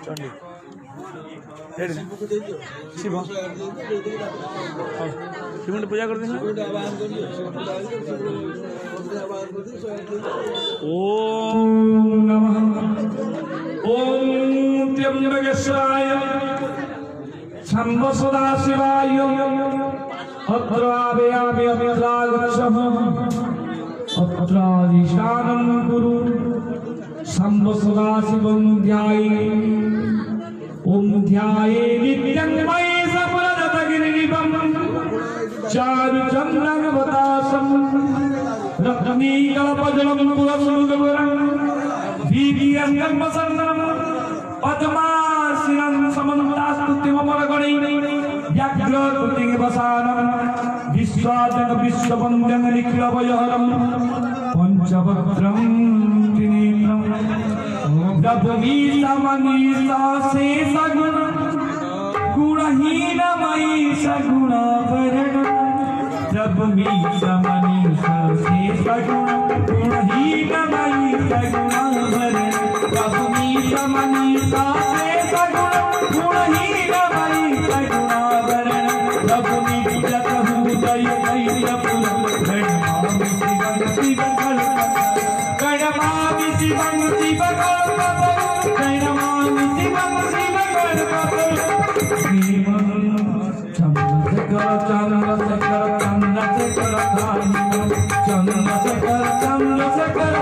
चंडी शिव शिव पूजा कर देना। ओम नमः ओम त्र्यंबकेश्वराय शंभ सदाशिवाय अत्रावयामि अत्रागच्छः अत्रादिशानं कुरु शंभ सदाशिवं ध्याये। ओम ध्याये नित्यं महेशपुरदत्तगिरिनिभं चारुचन्द्रवतासं रत्नीकल्पजलं पुरस्सुगवरं दीप्यङ्गमसन्नं पद्मासनं समन्तास्तुतिममरगणैः व्याघ्रकृतिवसानं विश्वाजन विश्ववन्द्यं निखिलभयहरं पंचवक्त्रं त्रिनेत्रं प्रभुमीशमनीषा शेषगुण गुणहीन महीषा गुणाभरण प्रभुमीशमनीषा शेषगुण गुणहीन महीषा गुणाभरण प्रभुमीशमनीषा शेषगुण गुणहीन महीषा गुणाभरण प्रभुमीशत हृदय धैर्यपुर गणमामि शिवं शिवकल्पतरु गणमामि शिवं शिवकल्पतरु चंद्रशेखर चंद्रशेखर चंद्रशेखर चंद्रशेखर चंद्रशेखर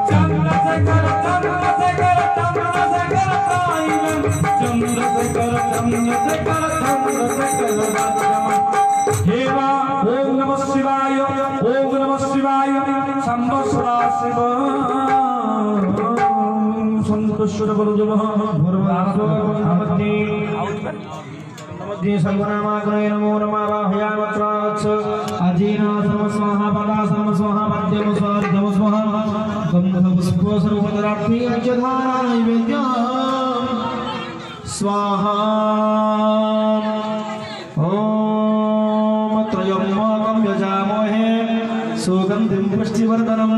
चंद्रशेखर चंद्रशेखर चंद्रशेखर चंद्रशेखर चंद्रशेखर चंद्रशेखर हे मां ओम नमः शिवाय ओम नमः शिवाय शंभ सदाशिव संतोषर बलजमः सर्वनामाग्रहे नमो नमः वाहयामत्रावत्स अजीना सर्वस्वाहा पदा सर्वस्वाहा पद्यम स्वार्धम स्वाहा गन्धपुष्प सर्वपदार्थी अज्यधारा नैवेद्यं स्वाहा। ओम त्रयम्बकं यजामहे सुगन्धिं पुष्टिवर्धनम्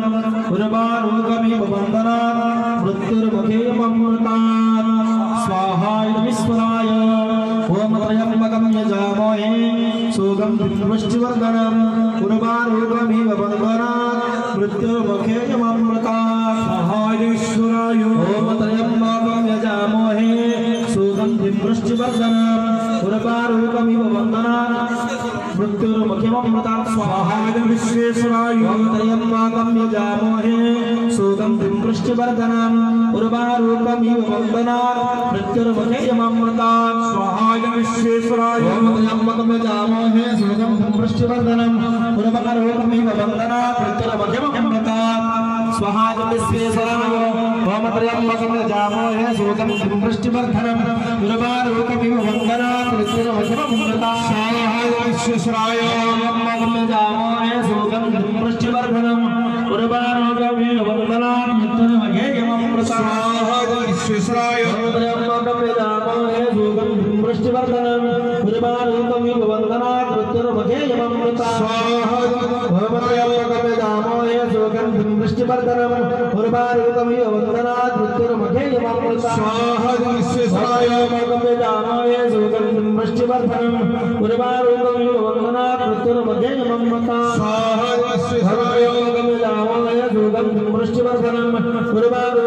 उर्वारुकमिव वन्दनात् मृत्युर्मुखे ममृतात् स्वाहाय विश्वराय ओम त्र्यंबकं यजामहे सुगंधिं पुष्टिवर्धनम् उर्वारुकमिव बन्धनात् मृत्युर्मुखे यममृतात् सहायेश्वराय ओम त्र्यंबकं यजामहे सुगंधिं पुष्टिवर्धनम् उर्वारुकमिव बन्धनात् मृत्युर्मुखे यममृतात् सहाय विश्वेश्वराय ओम त्र्यंबकं यजामहे सुगंधिं पुष्टिवर्धनम् उर्वारुकमिव बन्धनात् मृत्युर्मुखे यममृतात् सहाय विश्वेश्वराय ओम त्र्यंबकं यजामहे सुगंधिं पुष्टिवर्धनम् उर्वारुकमिव बन्धनात् मृत्युर्मुखे यममृतात् स्वाहा विश्वेश्वराय ओम त्र्यंबकं यजामहे सुगंधिं पुष्टिवर्धनम् उर्वारुकमिव बन्धनात् मृत्युर्मुखे यममृतात् सहाय विश्वेश्वराय त्र्यंबकं यजामहे सुगंधिं पुष्टिवर्धनम् उर्वारुकमिव बन्धनात् मृत्युर्मुखे यममृतात् सहाय विश्वेश्वराय त्र्यंबकं यजामहे सुगंधिं पुष्टिवर्धनम् उर्वारुकमिव बन्धनात् मृत्युर्मुखे यममृतात् सहाय त्र्यंबकं यजामहे सुगंधिं पुष्टिवर्धनम् उर्वारुकमिव बन्धनात् मृत्युर्मुखे यममृतात् सहाय विश्वेश्वराय त्र्यंबकं यजामहे सुगंधिं पुष्टिवर्धनम् उर्वारुकमिव बन्धनात् मृत्युर्मुखे यममृतात् सहाय विश्वेश्वराय त्र्यंबकं यजामहे सुगंधिं पुष्टिवर्धनम् उर्वारुकमिव